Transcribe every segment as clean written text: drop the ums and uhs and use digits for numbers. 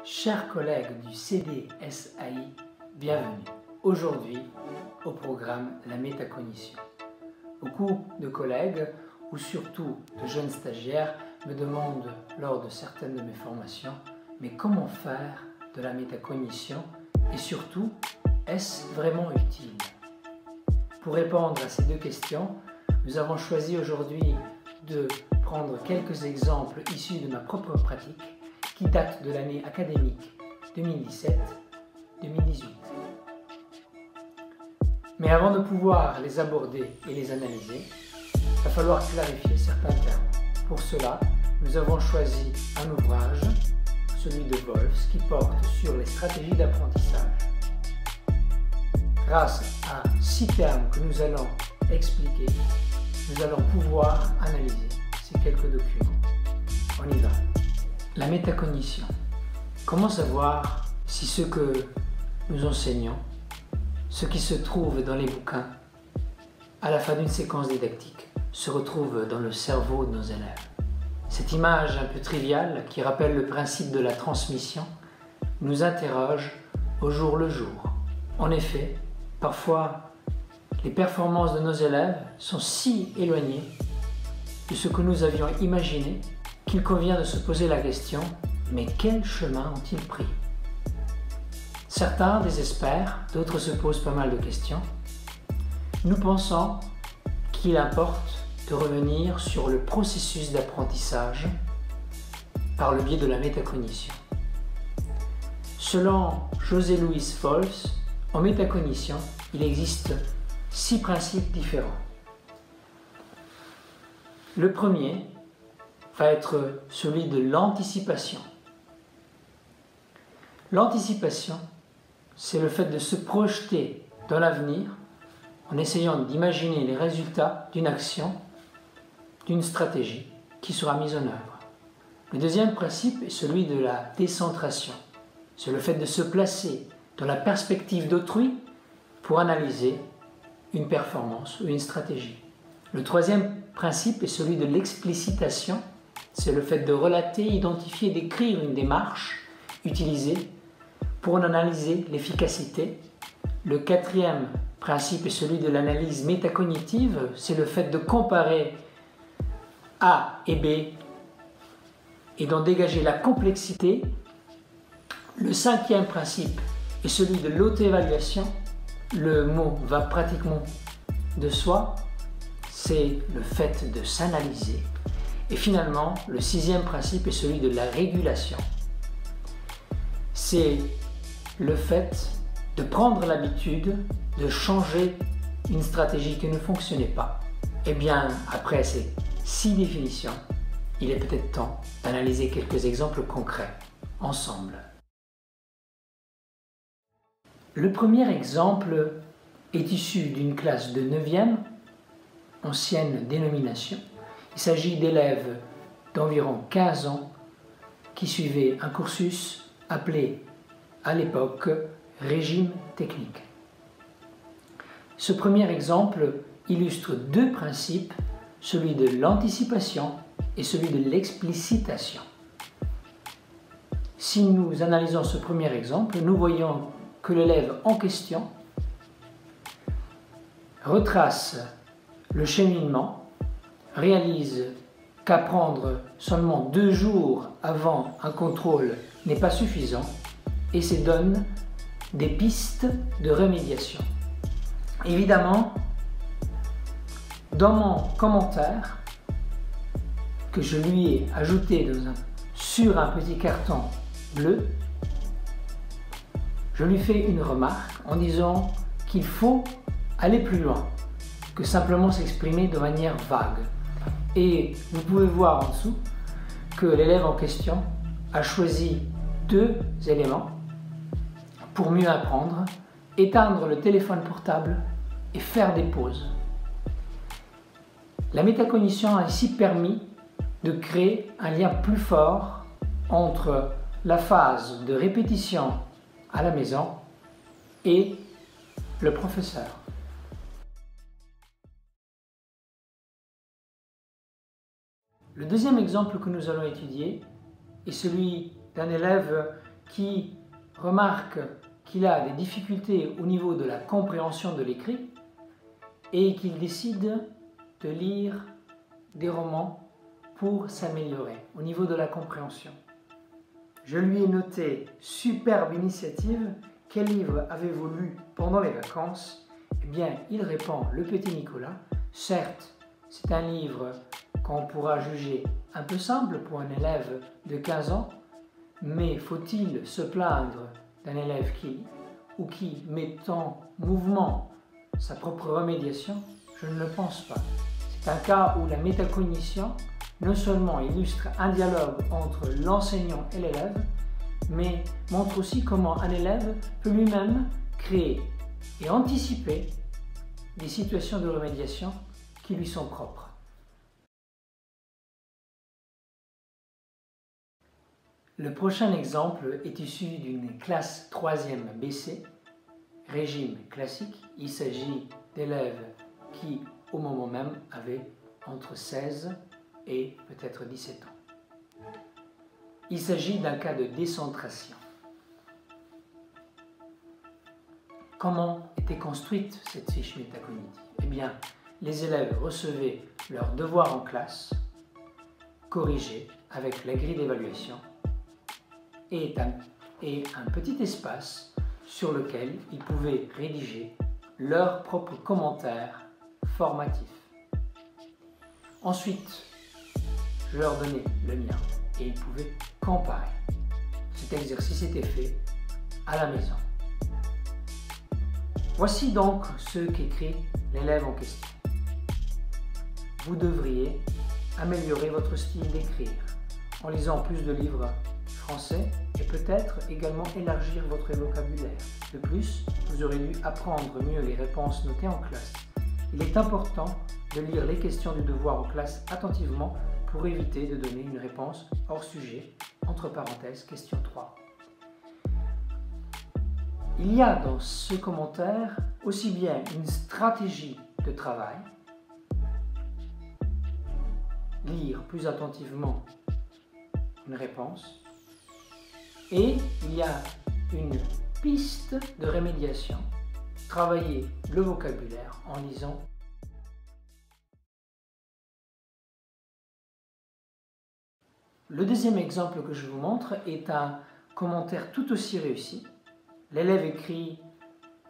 Chers collègues du CDSAI, bienvenue. Aujourd'hui, au programme La métacognition. Beaucoup de collègues, ou surtout de jeunes stagiaires, me demandent lors de certaines de mes formations, mais comment faire de la métacognition et surtout, est-ce vraiment utile? Pour répondre à ces deux questions, nous avons choisi aujourd'hui de prendre quelques exemples issus de ma propre pratique qui datent de l'année académique 2017-2018. Mais avant de pouvoir les aborder et les analyser, il va falloir clarifier certains termes. Pour cela, nous avons choisi un ouvrage, celui de Wolfs, qui porte sur les stratégies d'apprentissage. Grâce à 6 termes que nous allons expliquer, nous allons pouvoir analyser ces quelques documents. On y va. La métacognition. Comment savoir si ce que nous enseignons, ce qui se trouve dans les bouquins, à la fin d'une séquence didactique, se retrouve dans le cerveau de nos élèves? Cette image un peu triviale, qui rappelle le principe de la transmission, nous interroge au jour le jour. En effet, parfois, les performances de nos élèves sont si éloignées de ce que nous avions imaginé qu'il convient de se poser la question « mais quel chemin ont-ils pris ?» Certains désespèrent, d'autres se posent pas mal de questions. Nous pensons qu'il importe de revenir sur le processus d'apprentissage par le biais de la métacognition. Selon José Luis Wolfs, en métacognition, il existe 6 principes différents. Le premier va être celui de l'anticipation. L'anticipation, c'est le fait de se projeter dans l'avenir en essayant d'imaginer les résultats d'une action, d'une stratégie qui sera mise en œuvre. Le deuxième principe est celui de la décentration. C'est le fait de se placer dans la perspective d'autrui pour analyser une performance ou une stratégie. Le troisième principe est celui de l'explicitation. C'est le fait de relater, identifier, décrire une démarche utilisée pour en analyser l'efficacité. Le quatrième principe est celui de l'analyse métacognitive. C'est le fait de comparer A et B et d'en dégager la complexité. Le cinquième principe est celui de l'auto-évaluation. Le mot va pratiquement de soi. C'est le fait de s'analyser. Et finalement, le sixième principe est celui de la régulation. C'est le fait de prendre l'habitude de changer une stratégie qui ne fonctionnait pas. Et bien, après ces 6 définitions, il est peut-être temps d'analyser quelques exemples concrets ensemble. Le premier exemple est issu d'une classe de 9e, ancienne dénomination. Il s'agit d'élèves d'environ 15 ans qui suivaient un cursus appelé à l'époque régime technique. Ce premier exemple illustre 2 principes, celui de l'anticipation et celui de l'explicitation. Si nous analysons ce premier exemple, nous voyons que l'élève en question retrace le cheminement, réalise qu'apprendre seulement 2 jours avant un contrôle n'est pas suffisant et se donne des pistes de remédiation. Évidemment, dans mon commentaire que je lui ai ajouté sur un petit carton bleu, je lui fais une remarque en disant qu'il faut aller plus loin que simplement s'exprimer de manière vague. Et vous pouvez voir en dessous que l'élève en question a choisi 2 éléments pour mieux apprendre: éteindre le téléphone portable et faire des pauses. La métacognition a ainsi permis de créer un lien plus fort entre la phase de répétition à la maison et le professeur. Le deuxième exemple que nous allons étudier est celui d'un élève qui remarque qu'il a des difficultés au niveau de la compréhension de l'écrit et qu'il décide de lire des romans pour s'améliorer au niveau de la compréhension. Je lui ai noté « Superbe initiative, quel livre avez-vous lu pendant les vacances ?» Eh bien, il répond « Le Petit Nicolas ». Certes, c'est un livre qu'on pourra juger un peu simple pour un élève de 15 ans, mais faut-il se plaindre d'un élève qui met en mouvement sa propre remédiation? Je ne le pense pas. C'est un cas où la métacognition non seulement illustre un dialogue entre l'enseignant et l'élève, mais montre aussi comment un élève peut lui-même créer et anticiper des situations de remédiation qui lui sont propres. Le prochain exemple est issu d'une classe 3e BC, régime classique. Il s'agit d'élèves qui, au moment même, avaient entre 16 et peut-être 17 ans. Il s'agit d'un cas de décentration. Comment était construite cette fiche métacognitive? Eh bien, les élèves recevaient leurs devoirs en classe, corrigés avec la grille d'évaluation, et un petit espace sur lequel ils pouvaient rédiger leurs propres commentaires formatifs. Ensuite, je leur donnais le mien et ils pouvaient comparer. Cet exercice était fait à la maison. Voici donc ce qu'écrit l'élève en question. Vous devriez améliorer votre style d'écrire en lisant plus de livres français et peut-être également élargir votre vocabulaire. De plus, vous aurez dû apprendre mieux les réponses notées en classe. Il est important de lire les questions du devoir en classe attentivement pour éviter de donner une réponse hors sujet, entre parenthèses, question 3. Il y a dans ce commentaire aussi bien une stratégie de travail, lire plus attentivement une réponse, et il y a une piste de rémédiation, travailler le vocabulaire en lisant. Le deuxième exemple que je vous montre est un commentaire tout aussi réussi. L'élève écrit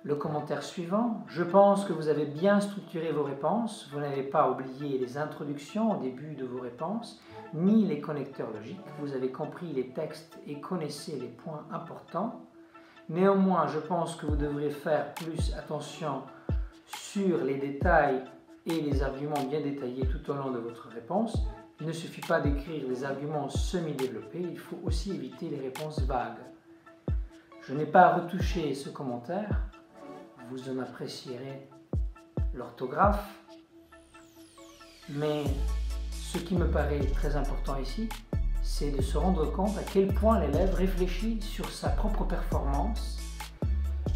le commentaire suivant. Je pense que vous avez bien structuré vos réponses. Vous n'avez pas oublié les introductions au début de vos réponses, ni les connecteurs logiques. Vous avez compris les textes et connaissez les points importants. Néanmoins, je pense que vous devrez faire plus attention sur les détails et les arguments bien détaillés tout au long de votre réponse. Il ne suffit pas d'écrire les arguments semi-développés, il faut aussi éviter les réponses vagues. Je n'ai pas retouché ce commentaire, vous en apprécierez l'orthographe, mais ce qui me paraît très important ici, c'est de se rendre compte à quel point l'élève réfléchit sur sa propre performance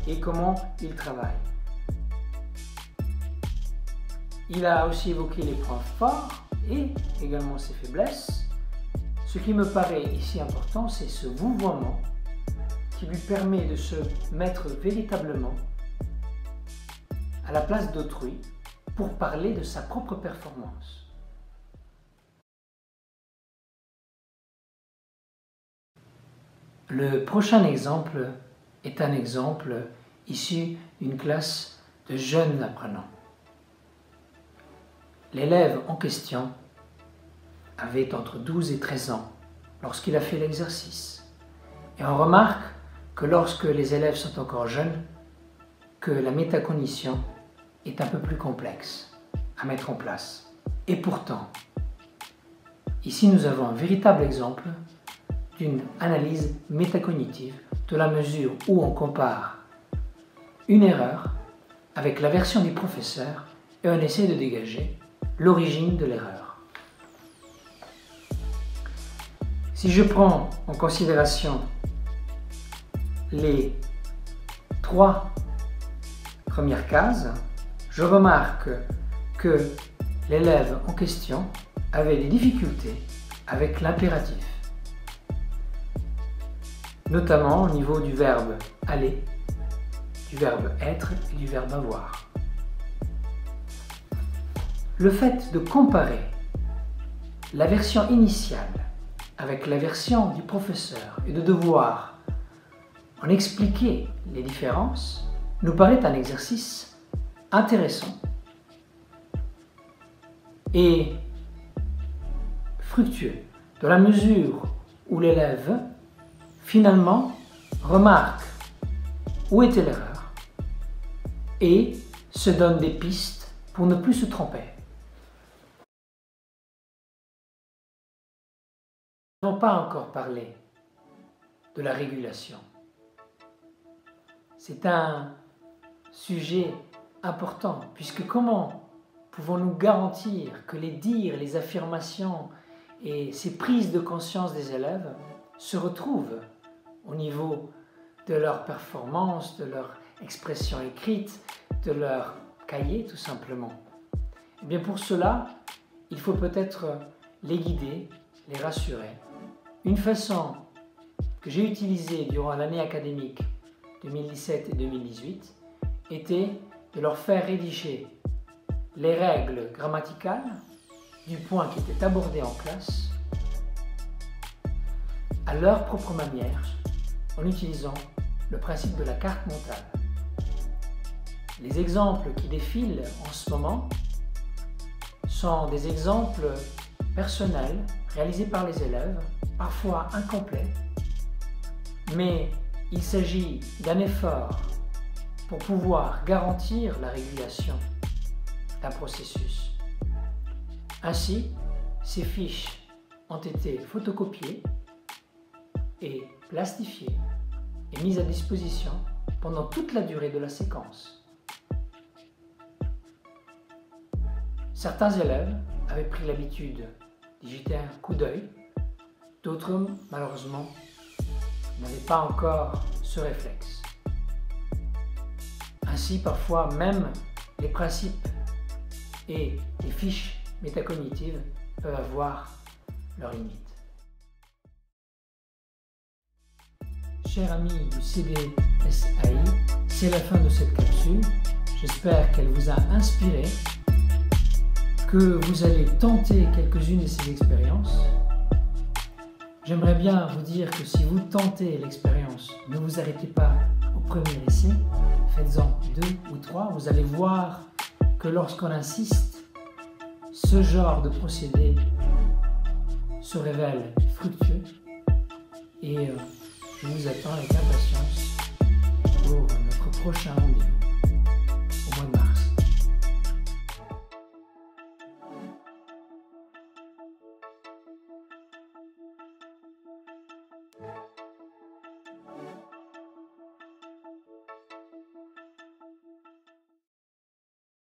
et comment il travaille. Il a aussi évoqué les points forts et également ses faiblesses. Ce qui me paraît ici important, c'est ce vouvoiement qui lui permet de se mettre véritablement à la place d'autrui pour parler de sa propre performance. Le prochain exemple est un exemple issu d'une classe de jeunes apprenants. L'élève en question avait entre 12 et 13 ans lorsqu'il a fait l'exercice. Et on remarque que lorsque les élèves sont encore jeunes, que la métacognition est un peu plus complexe à mettre en place. Et pourtant, ici nous avons un véritable exemple d'une analyse métacognitive de la mesure où on compare une erreur avec la version du professeur et on essaie de dégager l'origine de l'erreur. Si je prends en considération les 3 premières cases, je remarque que l'élève en question avait des difficultés avec l'impératif. notamment au niveau du verbe aller, du verbe être et du verbe avoir. Le fait de comparer la version initiale avec la version du professeur et de devoir en expliquer les différences nous paraît un exercice intéressant et fructueux, dans la mesure où l'élève finalement remarque où était l'erreur et se donne des pistes pour ne plus se tromper. Nous n'avons pas encore parlé de la régulation. C'est un sujet important, puisque comment pouvons-nous garantir que les dires, les affirmations et ces prises de conscience des élèves se retrouvent au niveau de leur performance, de leur expression écrite, de leur cahier tout simplement? Eh bien pour cela, il faut peut-être les guider, les rassurer. Une façon que j'ai utilisée durant l'année académique 2017 et 2018 était de leur faire rédiger les règles grammaticales du point qui était abordé en classe à leur propre manière en utilisant le principe de la carte mentale. Les exemples qui défilent en ce moment sont des exemples personnels réalisés par les élèves, parfois incomplets, mais il s'agit d'un effort pour pouvoir garantir la régulation d'un processus. Ainsi, ces fiches ont été photocopiées et plastifiées et mises à disposition pendant toute la durée de la séquence. Certains élèves avaient pris l'habitude d'y jeter un coup d'œil, d'autres, malheureusement, n'avaient pas encore ce réflexe. Ainsi, parfois, même les principes et les fiches métacognitives peuvent avoir leurs limites. Chers amis du CDSAI, c'est la fin de cette capsule. J'espère qu'elle vous a inspiré, que vous allez tenter quelques-unes de ces expériences. J'aimerais bien vous dire que si vous tentez l'expérience, ne vous arrêtez pas au premier essai, faites-en 2 ou 3, vous allez voir que lorsqu'on insiste, ce genre de procédé se révèle fructueux et je vous attends avec impatience pour notre prochain rendez-vous.